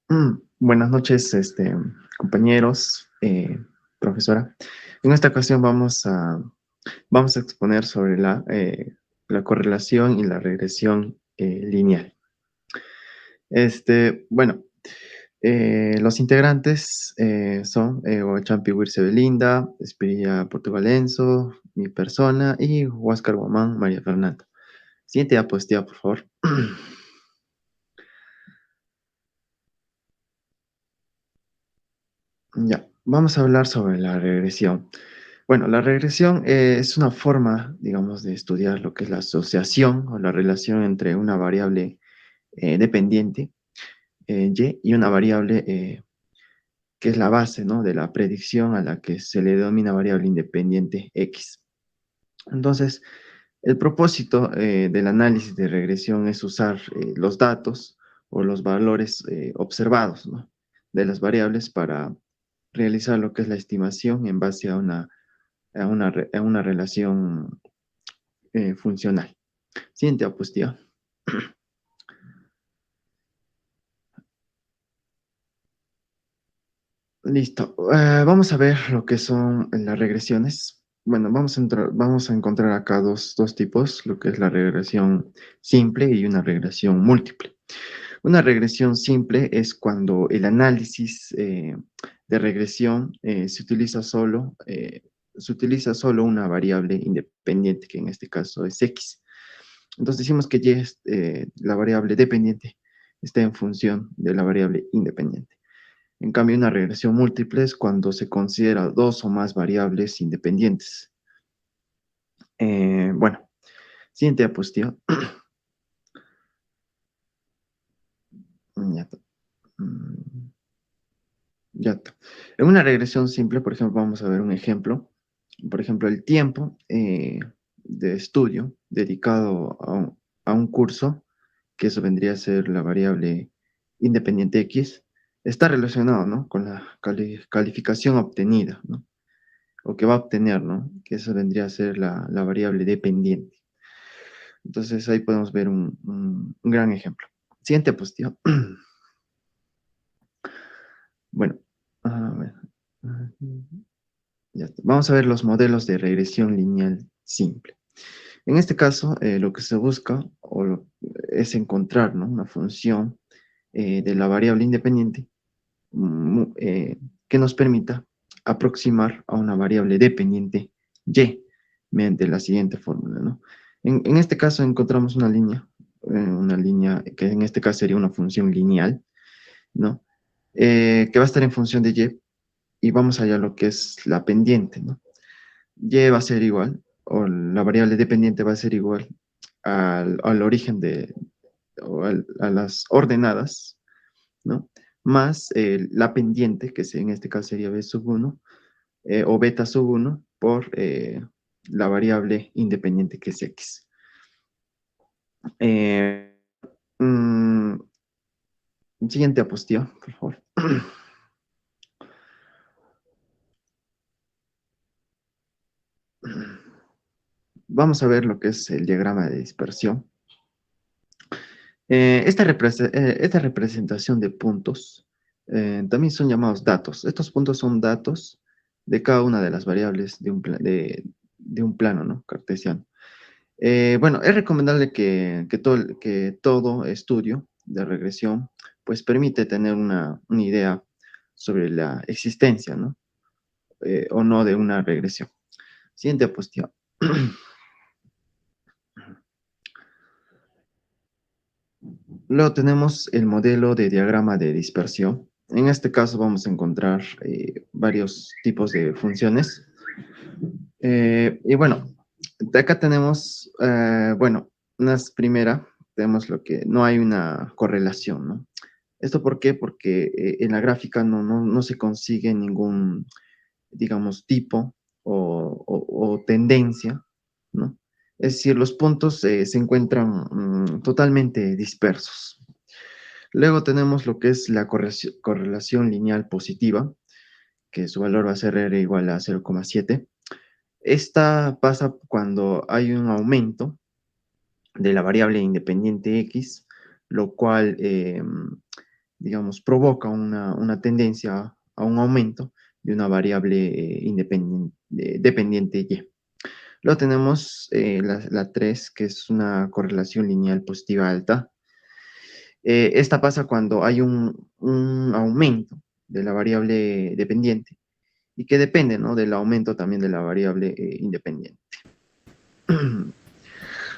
Buenas noches, compañeros, profesora. En esta ocasión vamos a exponer sobre la correlación y la regresión lineal. Bueno, los integrantes son Ochampi Wirce Belinda, Espirilla Portugalenzo, mi persona y Huáscar Guamán María Fernanda. Siguiente diapositiva, por favor. Ya, vamos a hablar sobre la regresión. Bueno, la regresión es una forma, digamos, de estudiar lo que es la asociación o la relación entre una variable dependiente, y una variable que es la base, ¿no?, de la predicción a la que se le denomina variable independiente X. Entonces, el propósito del análisis de regresión es usar los datos o los valores observados, ¿no?, de las variables para realizar lo que es la estimación en base a una relación funcional. Siguiente diapositiva. Listo. Vamos a ver lo que son las regresiones. Bueno, vamos a encontrar acá dos tipos, lo que es la regresión simple y una regresión múltiple. Una regresión simple es cuando el análisis de regresión se utiliza solo una variable independiente, que en este caso es X. Entonces decimos que la variable dependiente está en función de la variable independiente. En cambio, una regresión múltiple es cuando se considera dos o más variables independientes. Bueno, siguiente diapositiva. Ya está. Mm, ya está. En una regresión simple, por ejemplo, vamos a ver un ejemplo. Por ejemplo, el tiempo de estudio dedicado a un curso, que eso vendría a ser la variable independiente X, está relacionado, ¿no?, con la calificación obtenida, ¿no?, o que va a obtener, ¿no?, que eso vendría a ser la variable dependiente. Entonces ahí podemos ver un gran ejemplo. Siguiente diapositiva. Bueno, a ver, ya está. Vamos a ver los modelos de regresión lineal simple. En este caso, lo que se busca es encontrar, ¿no?, una función de la variable independiente que nos permita aproximar a una variable dependiente y mediante la siguiente fórmula, ¿no? En este caso encontramos una línea que en este caso sería una función lineal, ¿no? Que va a estar en función de y vamos allá a lo que es la pendiente, ¿no? Y va a ser igual, o la variable dependiente va a ser igual al origen a las ordenadas, ¿no?, más la pendiente, en este caso sería b sub 1, o beta sub 1, por la variable independiente que es x. Eh, mm, Siguiente diapositiva, por favor. Vamos a ver lo que es el diagrama de dispersión. Esta representación de puntos también son llamados datos. Estos puntos son datos de cada una de las variables de un plano, ¿no?, cartesiano. Bueno, es recomendable que todo estudio de regresión pues permite tener una idea sobre la existencia, ¿no?, o no de una regresión. Siguiente diapositiva. Luego tenemos el modelo de diagrama de dispersión. En este caso vamos a encontrar varios tipos de funciones. Y bueno, de acá tenemos, bueno, primera, tenemos lo que no hay una correlación, ¿no? ¿Esto por qué? Porque en la gráfica no se consigue ningún, digamos, tipo o tendencia, ¿no? Es decir, los puntos se encuentran totalmente dispersos. Luego tenemos lo que es la correlación lineal positiva, que su valor va a ser R igual a 0,7. Esta pasa cuando hay un aumento de la variable independiente X, lo cual digamos, provoca una tendencia a un aumento de una variable dependiente Y. Luego tenemos la 3, que es una correlación lineal positiva alta. Esta pasa cuando hay un aumento de la variable dependiente y que depende, ¿no?, del aumento también de la variable independiente.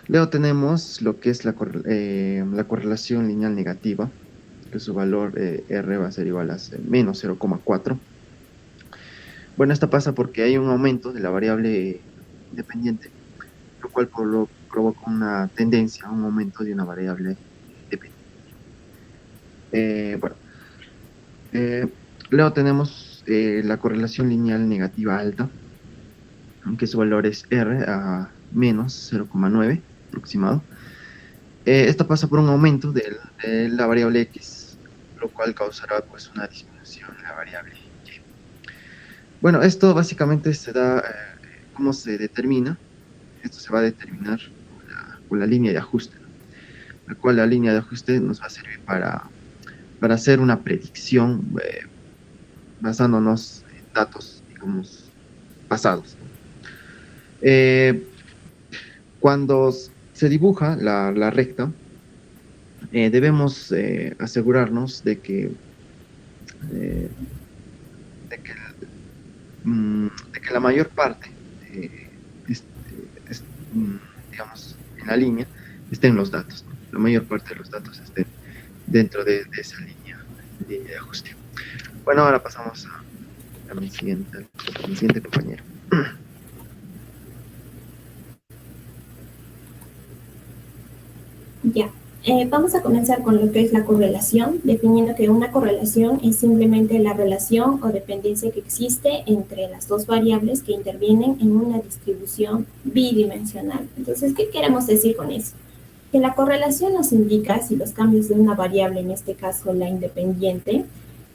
Luego tenemos lo que es la correlación lineal negativa, que su valor R va a ser igual a menos 0,4. Bueno, esta pasa porque hay un aumento de la variable independiente, lo cual provoca una tendencia a un aumento de una variable dependiente. Bueno, luego tenemos la correlación lineal negativa alta, aunque su valor es R a menos 0,9 aproximado. Esta pasa por un aumento de la variable X, lo cual causará pues una disminución en la variable Y. Bueno, esto básicamente se da, ¿cómo se determina? Esto se va a determinar con la línea de ajuste, ¿no?, la cual la línea de ajuste nos va a servir para hacer una predicción basándonos en datos, digamos, pasados. Cuando se dibuja la recta, debemos asegurarnos de que la mayor parte, digamos, en la línea, estén los datos, ¿no? La mayor parte de los datos estén dentro de esa línea de ajuste. Bueno, ahora pasamos a mi siguiente compañero. Ya, vamos a comenzar con lo que es la correlación, definiendo que una correlación es simplemente la relación o dependencia que existe entre las dos variables que intervienen en una distribución bidimensional. Entonces, ¿qué queremos decir con eso? Que la correlación nos indica si los cambios de una variable, en este caso la independiente,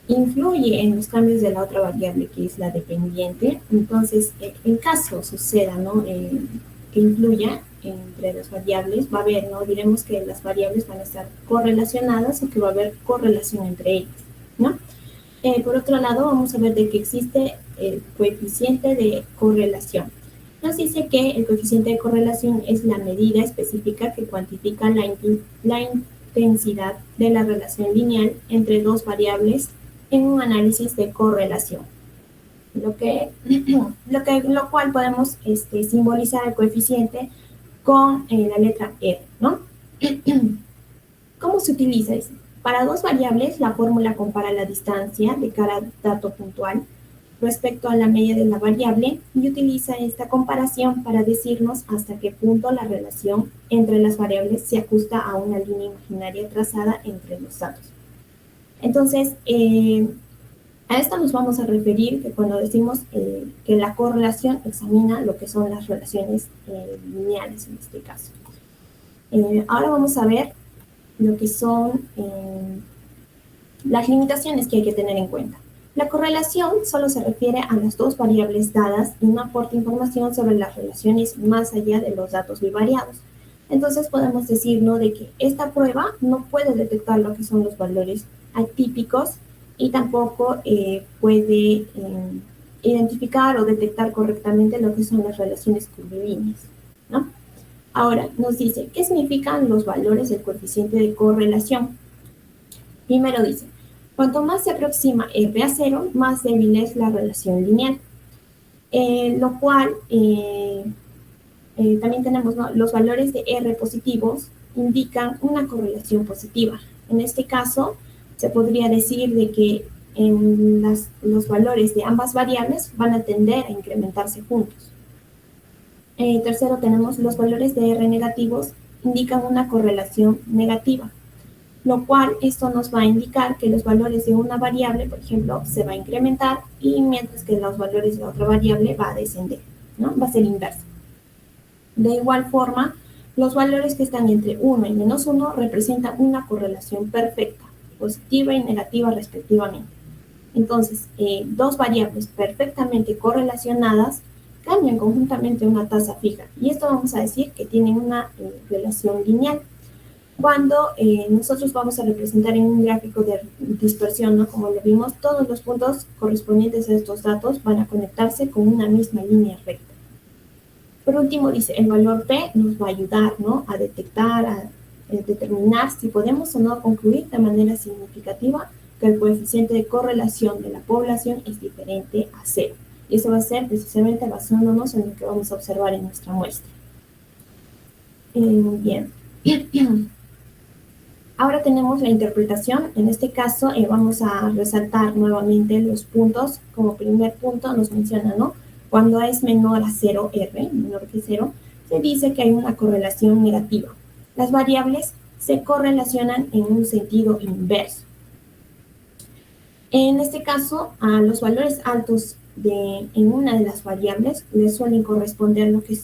influye en los cambios de la otra variable que es la dependiente. Entonces, en caso suceda, ¿no?, que influya entre las variables, va a haber, ¿no?, diremos que las variables van a estar correlacionadas o que va a haber correlación entre ellas, ¿no? Por otro lado, vamos a ver de que existe el coeficiente de correlación. Nos dice que el coeficiente de correlación es la medida específica que cuantifica la intensidad de la relación lineal entre dos variables en un análisis de correlación. Lo cual podemos simbolizar el coeficiente con la letra R, ¿no? ¿Cómo se utiliza eso? Para dos variables, la fórmula compara la distancia de cada dato puntual respecto a la media de la variable y utiliza esta comparación para decirnos hasta qué punto la relación entre las variables se ajusta a una línea imaginaria trazada entre los datos. Entonces, a esto nos vamos a referir que cuando decimos que la correlación examina lo que son las relaciones lineales en este caso. Ahora vamos a ver lo que son las limitaciones que hay que tener en cuenta. La correlación solo se refiere a las dos variables dadas y no aporta información sobre las relaciones más allá de los datos bivariados. Entonces podemos decir, ¿no?, de que esta prueba no puede detectar lo que son los valores atípicos y tampoco puede identificar o detectar correctamente lo que son las relaciones curvilíneas, ¿no? Ahora, nos dice, ¿qué significan los valores del coeficiente de correlación? Primero dice, cuanto más se aproxima R a 0, más débil es la relación lineal. Lo cual, también tenemos, ¿no?, los valores de R positivos indican una correlación positiva. En este caso, se podría decir de que los valores de ambas variables van a tender a incrementarse juntos. Tercero, tenemos los valores de R negativos indican una correlación negativa, lo cual esto nos va a indicar que los valores de una variable, por ejemplo, se va a incrementar y mientras que los valores de otra variable va a descender, ¿no? Va a ser inverso. De igual forma, los valores que están entre 1 y menos 1 representan una correlación perfecta, positiva y negativa respectivamente. Entonces, dos variables perfectamente correlacionadas cambian conjuntamente una tasa fija y esto vamos a decir que tienen una relación lineal. cuando nosotros vamos a representar en un gráfico de dispersión, ¿no? Como lo vimos, todos los puntos correspondientes a estos datos van a conectarse con una misma línea recta. Por último, dice, el valor P nos va a ayudar, ¿no? A detectar, a determinar si podemos o no concluir de manera significativa que el coeficiente de correlación de la población es diferente a 0. Y eso va a ser precisamente basándonos en lo que vamos a observar en nuestra muestra. Bien. Ahora tenemos la interpretación. En este caso vamos a resaltar nuevamente los puntos. Como primer punto nos menciona, ¿no? Cuando es menor a 0, R, menor que 0, se dice que hay una correlación negativa. Las variables se correlacionan en un sentido inverso. En este caso, a los valores altos en una de las variables les suelen corresponder lo que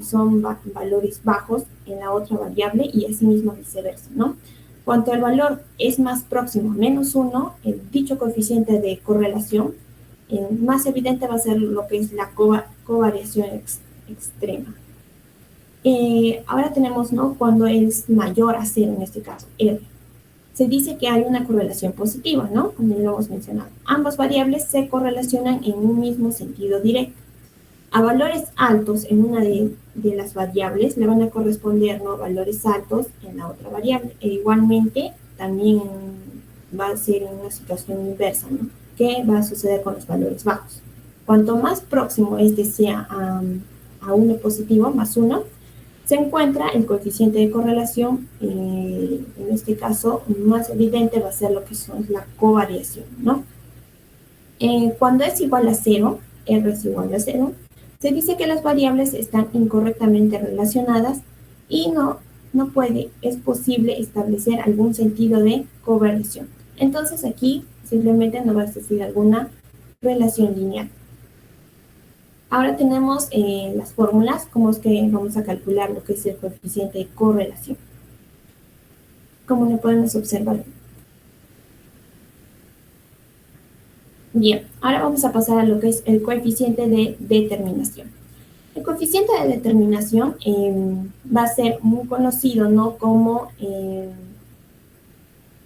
son valores bajos en la otra variable y asimismo viceversa, ¿no? Cuanto el valor es más próximo a menos 1, dicho coeficiente de correlación, más evidente va a ser lo que es la covariación extrema. Ahora tenemos, ¿no? Cuando es mayor a 0, en este caso, R. Se dice que hay una correlación positiva, ¿no? Como lo hemos mencionado. Ambas variables se correlacionan en un mismo sentido directo. A valores altos en una de las variables le van a corresponder, ¿no? Valores altos en la otra variable. E igualmente también va a ser en una situación inversa, ¿no? ¿Qué va a suceder con los valores bajos? Cuanto más próximo este sea a 1 positivo, más 1, se encuentra el coeficiente de correlación, en este caso más evidente va a ser lo que son la covariación, ¿no? Cuando es igual a 0, R es igual a 0, se dice que las variables están incorrectamente relacionadas y es posible establecer algún sentido de covariación. Entonces aquí simplemente no va a existir alguna relación lineal. Ahora tenemos las fórmulas, cómo es que vamos a calcular lo que es el coeficiente de correlación. Como lo podemos observar. Bien, ahora vamos a pasar a lo que es el coeficiente de determinación. El coeficiente de determinación va a ser muy conocido, ¿no? Como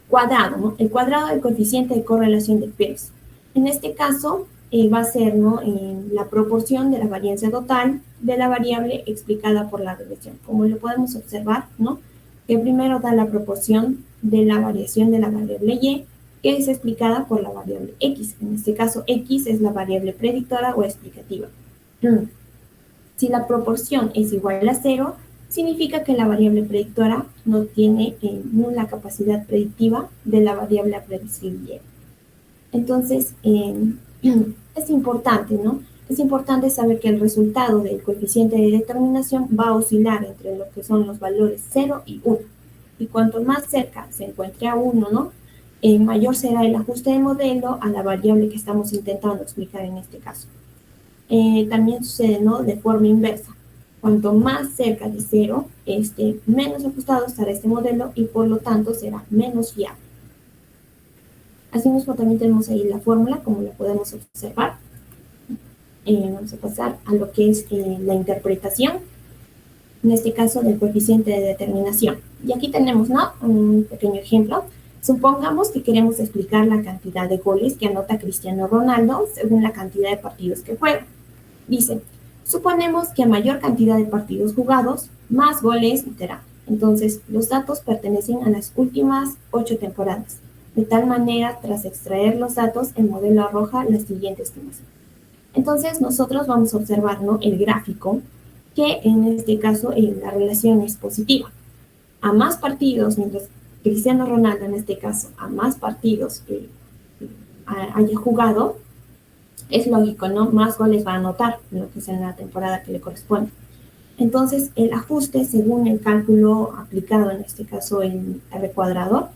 cuadrado, ¿no? El cuadrado del coeficiente de correlación de Peirce. En este caso, va a ser, ¿no? La proporción de la varianza total de la variable explicada por la regresión. Como lo podemos observar, ¿no? Que primero da la proporción de la variación de la variable y, que es explicada por la variable x. En este caso, x es la variable predictora o explicativa. Si la proporción es igual a 0, significa que la variable predictora no tiene nula capacidad predictiva de la variable a predecir. Entonces, es importante, ¿no? Es importante saber que el resultado del coeficiente de determinación va a oscilar entre lo que son los valores 0 y 1. Y cuanto más cerca se encuentre a 1, ¿no? Mayor será el ajuste de modelo a la variable que estamos intentando explicar en este caso. También sucede, ¿no? De forma inversa. Cuanto más cerca de 0, menos ajustado estará este modelo y por lo tanto será menos fiable. Asimismo también tenemos ahí la fórmula, como la podemos observar. Vamos a pasar a lo que es la interpretación, en este caso del coeficiente de determinación. Y aquí tenemos, ¿no? Un pequeño ejemplo. Supongamos que queremos explicar la cantidad de goles que anota Cristiano Ronaldo según la cantidad de partidos que juega. Dice, suponemos que a mayor cantidad de partidos jugados, más goles meterá. Entonces, los datos pertenecen a las últimas 8 temporadas. De tal manera, tras extraer los datos, el modelo arroja la siguiente estimación. Entonces, nosotros vamos a observar, ¿no? El gráfico, que en este caso la relación es positiva. A más partidos, mientras Cristiano Ronaldo en este caso, a más partidos haya jugado, es lógico, ¿no? Más goles va a anotar, lo que es en la temporada que le corresponde. Entonces, el ajuste, según el cálculo aplicado, en este caso en R cuadrado,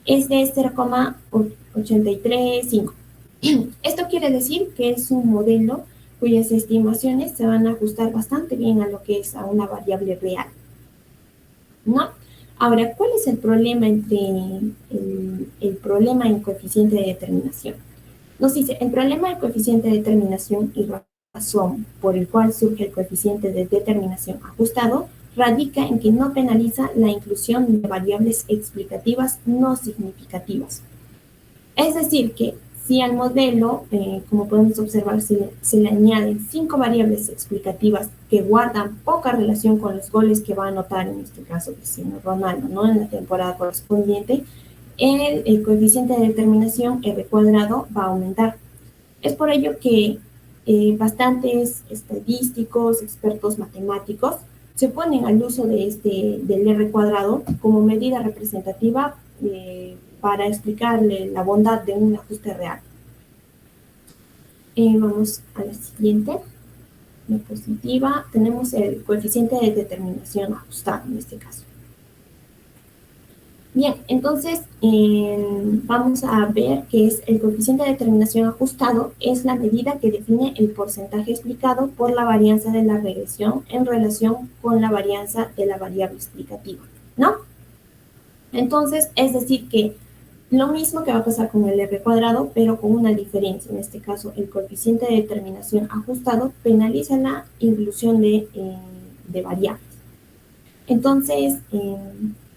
es de 0,835. Esto quiere decir que es un modelo cuyas estimaciones se van a ajustar bastante bien a lo que es a una variable real, ¿no? Ahora, ¿cuál es el problema entre el problema en coeficiente de determinación? Nos dice, el problema del coeficiente de determinación y razón por el cual surge el coeficiente de determinación ajustado radica en que no penaliza la inclusión de variables explicativas no significativas. Es decir, que si al modelo, como podemos observar, se le añaden 5 variables explicativas que guardan poca relación con los goles que va a anotar, en este caso Cristiano Ronaldo, ¿no?, en la temporada correspondiente, el coeficiente de determinación R cuadrado va a aumentar. Es por ello que bastantes estadísticos, expertos matemáticos, se oponen al uso del R cuadrado como medida representativa para explicarle la bondad de un ajuste real. Vamos a la siguiente diapositiva. Tenemos el coeficiente de determinación ajustado en este caso. Bien, entonces vamos a ver qué es el coeficiente de determinación ajustado. Es la medida que define el porcentaje explicado por la varianza de la regresión en relación con la varianza de la variable explicativa, ¿no? Entonces, es decir que lo mismo que va a pasar con el R cuadrado, pero con una diferencia. En este caso, el coeficiente de determinación ajustado penaliza la inclusión de variables. Entonces,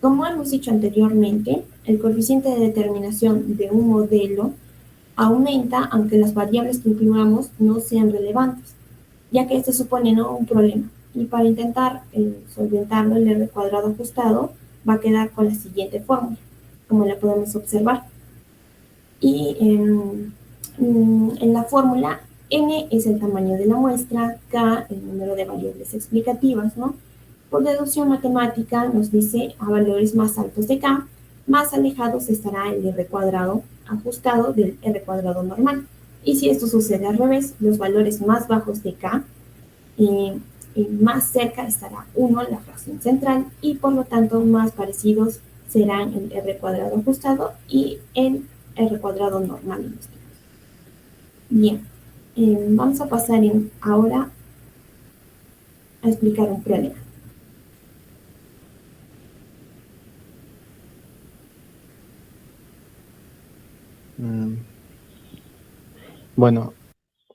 como hemos dicho anteriormente, el coeficiente de determinación de un modelo aumenta aunque las variables que incluyamos no sean relevantes, ya que esto supone, ¿no?, un problema. Y para intentar solventarlo, el R cuadrado ajustado va a quedar con la siguiente fórmula, como la podemos observar. Y en la fórmula, n es el tamaño de la muestra, k el número de variables explicativas, ¿no? Por deducción matemática nos dice a valores más altos de k, más alejados estará el R cuadrado ajustado del R cuadrado normal. Y si esto sucede al revés, los valores más bajos de k, más cerca estará 1, la fracción central, y por lo tanto más parecidos serán el R cuadrado ajustado y el R cuadrado normal en este caso. Bien, vamos a pasar ahora a explicar un problema. Bueno,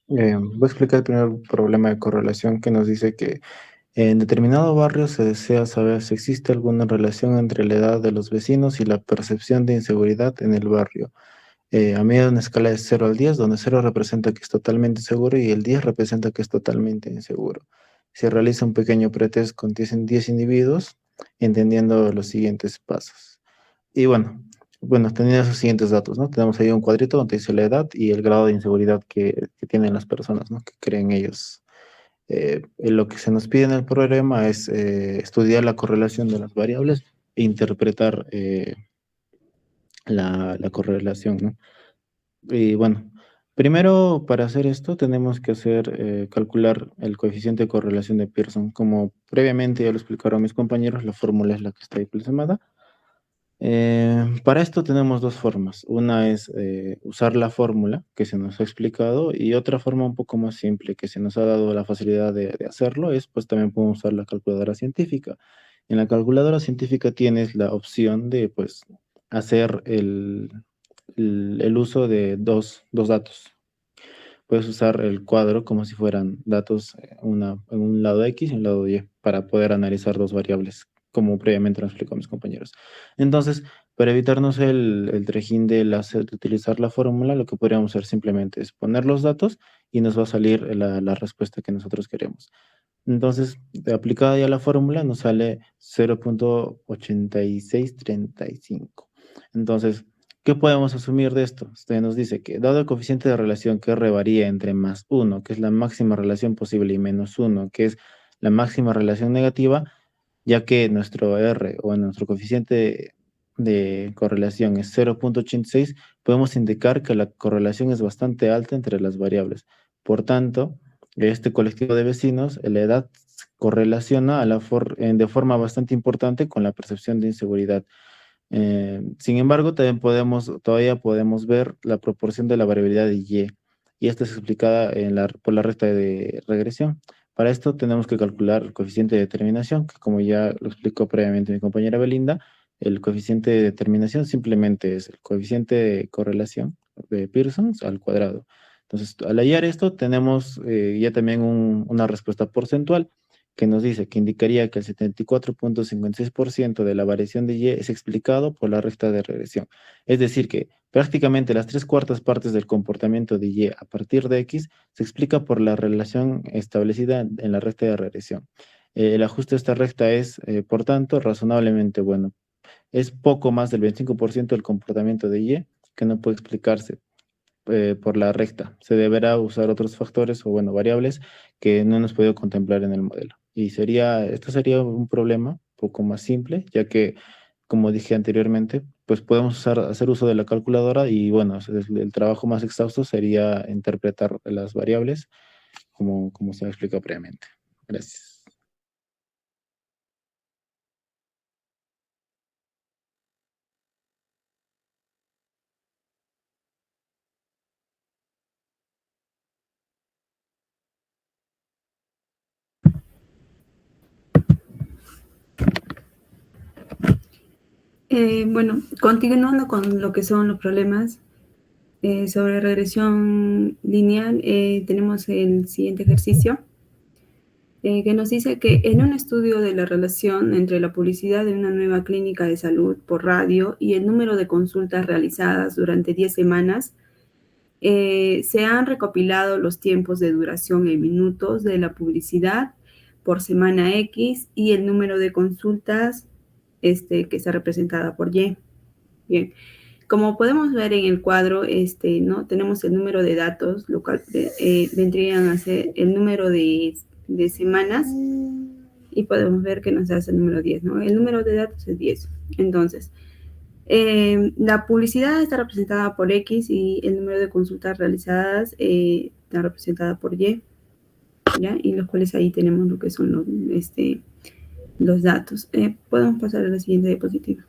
voy a explicar el primer problema de correlación que nos dice que en determinado barrio se desea saber si existe alguna relación entre la edad de los vecinos y la percepción de inseguridad en el barrio. A medida de una escala de 0 al 10, donde 0 representa que es totalmente seguro y el 10 representa que es totalmente inseguro. Se realiza un pequeño pretest con 10 individuos, entendiendo los siguientes pasos. Y bueno, teniendo esos siguientes datos, ¿no? Tenemos ahí un cuadrito donde dice la edad y el grado de inseguridad que tienen las personas, ¿no?, que creen ellos. Lo que se nos pide en el problema es estudiar la correlación de las variables e interpretar la correlación, ¿no? Y bueno, primero para hacer esto tenemos que calcular el coeficiente de correlación de Pearson. Como previamente ya lo explicaron mis compañeros, la fórmula es la que está ahí plasmada. Para esto tenemos dos formas. Una es usar la fórmula que se nos ha explicado, y otra forma un poco más simple que se nos ha dado la facilidad de hacerlo es, pues también podemos usar la calculadora científica. En la calculadora científica tienes la opción de, pues, hacer el uso de dos datos. Puedes usar el cuadro como si fueran datos en un lado X y un lado Y para poder analizar dos variables, como previamente nos explicó mis compañeros. Entonces, para evitarnos el trejín de utilizar la fórmula, lo que podríamos hacer simplemente es poner los datos y nos va a salir la respuesta que nosotros queremos. Entonces, aplicada ya la fórmula, nos sale 0.8635. Entonces, ¿qué podemos asumir de esto? Usted nos dice que dado el coeficiente de relación que R varía entre más 1, que es la máxima relación posible, y menos 1, que es la máxima relación negativa, ya que nuestro R o nuestro coeficiente de correlación es 0.86, podemos indicar que la correlación es bastante alta entre las variables. Por tanto, este colectivo de vecinos, la edad correlaciona de forma bastante importante con la percepción de inseguridad. Sin embargo, todavía podemos ver la proporción de la variabilidad de Y, y esta es explicada por la recta de regresión. Para esto tenemos que calcular el coeficiente de determinación, que como ya lo explicó previamente mi compañera Belinda, el coeficiente de determinación simplemente es el coeficiente de correlación de Pearson al cuadrado. Entonces, al hallar esto, tenemos ya también una respuesta porcentual, que nos dice que indicaría que el 74.56% de la variación de Y es explicado por la recta de regresión. Es decir, que prácticamente las 3/4 partes del comportamiento de Y a partir de X se explica por la relación establecida en la recta de regresión. El ajuste de esta recta es, por tanto, razonablemente bueno. Es poco más del 25% del comportamiento de Y que no puede explicarse por la recta. Se deberá usar otros factores o, bueno, variables que no hemos podido contemplar en el modelo. Y esto sería un problema un poco más simple, ya que, como dije anteriormente, pues podemos hacer uso de la calculadora y, bueno, el trabajo más exhausto sería interpretar las variables como se ha explicado previamente. Gracias. Bueno, continuando con lo que son los problemas sobre regresión lineal, tenemos el siguiente ejercicio que nos dice que en un estudio de la relación entre la publicidad de una nueva clínica de salud por radio y el número de consultas realizadas durante 10 semanas, se han recopilado los tiempos de duración en minutos de la publicidad por semana X y el número de consultas que está representada por Y. Bien, como podemos ver en el cuadro, ¿no? Tenemos el número de datos, lo cual vendrían a ser el número de semanas, y podemos ver que nos hace el número 10, ¿no? El número de datos es 10. Entonces, la publicidad está representada por X y el número de consultas realizadas está representada por Y, ¿ya? Y los cuales ahí tenemos lo que son los datos. Podemos pasar a la siguiente diapositiva.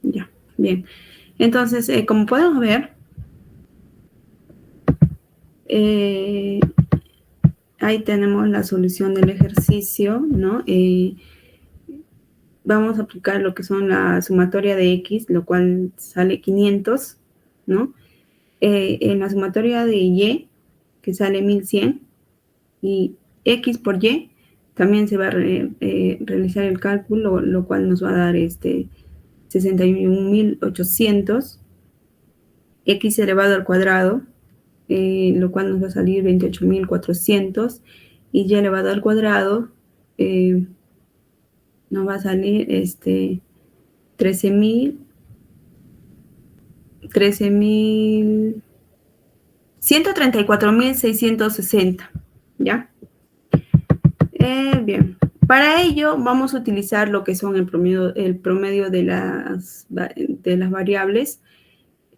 Ya, bien. Entonces, como podemos ver, ahí tenemos la solución del ejercicio, ¿no? Vamos a aplicar lo que son la sumatoria de X, lo cual sale 500, ¿no? En la sumatoria de Y, que sale 1100, y X por Y, también se va a realizar el cálculo, lo cual nos va a dar 61.800, X elevado al cuadrado, lo cual nos va a salir 28.400, y Y elevado al cuadrado nos va a salir 134.660, ¿ya? Bien, para ello vamos a utilizar lo que son el promedio de las variables,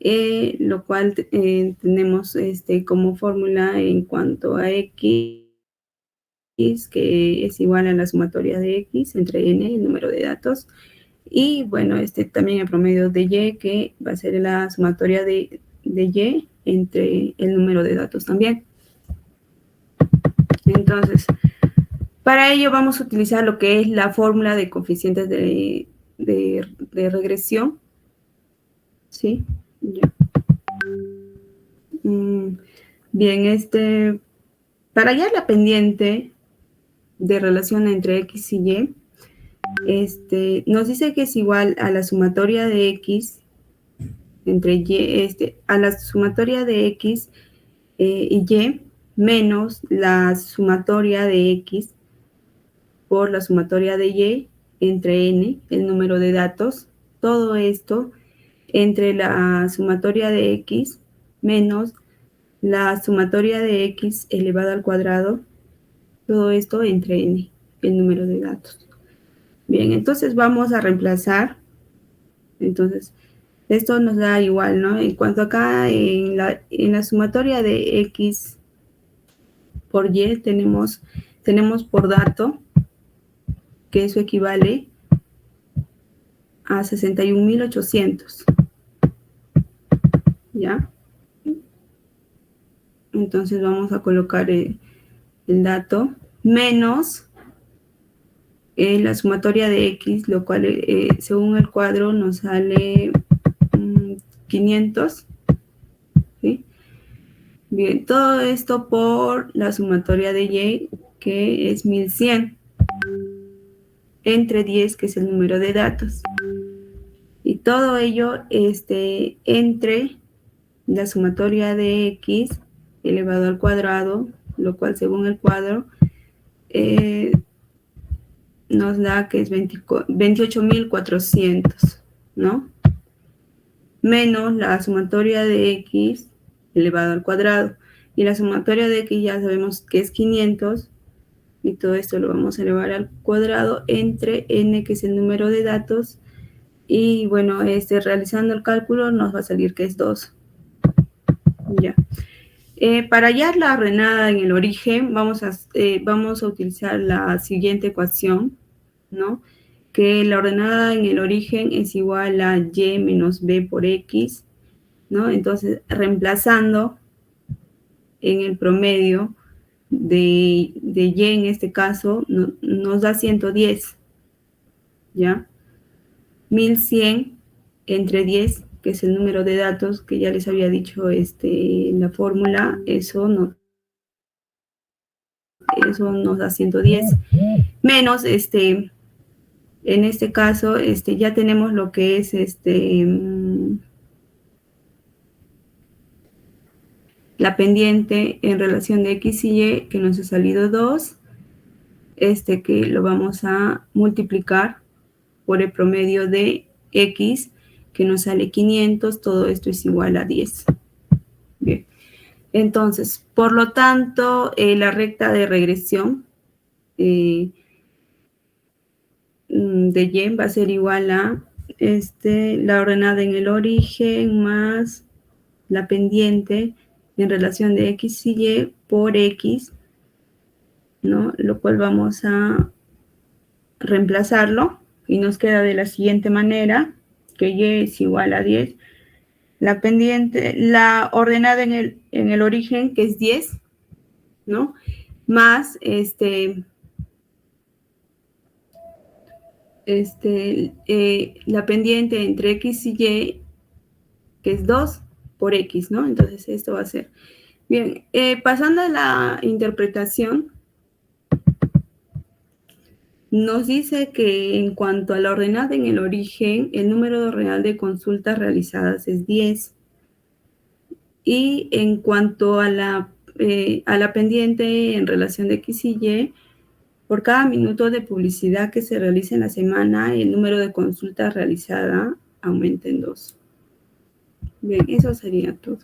lo cual tenemos como fórmula en cuanto a X, que es igual a la sumatoria de X entre N, el número de datos, y bueno, también el promedio de Y, que va a ser la sumatoria de Y entre el número de datos también. Entonces, para ello vamos a utilizar lo que es la fórmula de coeficientes de regresión, ¿sí? Ya. Bien, para hallar la pendiente de relación entre X y Y, nos dice que es igual a la sumatoria de X entre Y, a la sumatoria de X y Y menos la sumatoria de X por la sumatoria de Y entre N, el número de datos, todo esto entre la sumatoria de X menos la sumatoria de X elevado al cuadrado, todo esto entre N, el número de datos. Bien, entonces vamos a reemplazar. Entonces, esto nos da igual, ¿no? En cuanto acá en la sumatoria de X por Y tenemos por dato que eso equivale a 61.800, ¿ya? Entonces vamos a colocar el dato menos la sumatoria de X, lo cual según el cuadro nos sale 500, ¿sí? Bien, todo esto por la sumatoria de Y, que es 1100, entre 10, que es el número de datos. Y todo ello entre la sumatoria de X elevado al cuadrado, lo cual según el cuadro nos da que es 28.400, ¿no? Menos la sumatoria de X elevado al cuadrado. Y la sumatoria de X ya sabemos que es 500, y todo esto lo vamos a elevar al cuadrado entre n, que es el número de datos, y bueno, realizando el cálculo nos va a salir que es 2. Ya. Para hallar la ordenada en el origen, vamos a utilizar la siguiente ecuación, ¿no? Que la ordenada en el origen es igual a Y menos B por X, ¿no? Entonces, reemplazando en el promedio de Y en este caso, nos da 110, ¿ya? 1100 entre 10, que es el número de datos que ya les había dicho la fórmula, eso nos da 110, menos en este caso ya tenemos lo que es la pendiente en relación de X y Y, que nos ha salido 2, que lo vamos a multiplicar por el promedio de X, que nos sale 500, todo esto es igual a 10. Bien, entonces, por lo tanto, la recta de regresión de Y va a ser igual a la ordenada en el origen más la pendiente en relación de X y Y por X, ¿no? Lo cual vamos a reemplazarlo y nos queda de la siguiente manera, que Y es igual a 10. La pendiente, la ordenada en el origen, que es 10, ¿no? Más la pendiente entre X y Y, que es 2 por X, ¿no? Entonces esto va a ser. Bien, pasando a la interpretación, nos dice que en cuanto a la ordenada en el origen, el número real de consultas realizadas es 10. Y en cuanto a la pendiente en relación de X y Y, por cada minuto de publicidad que se realice en la semana, el número de consultas realizadas aumenta en 2. Bien, eso sería todo.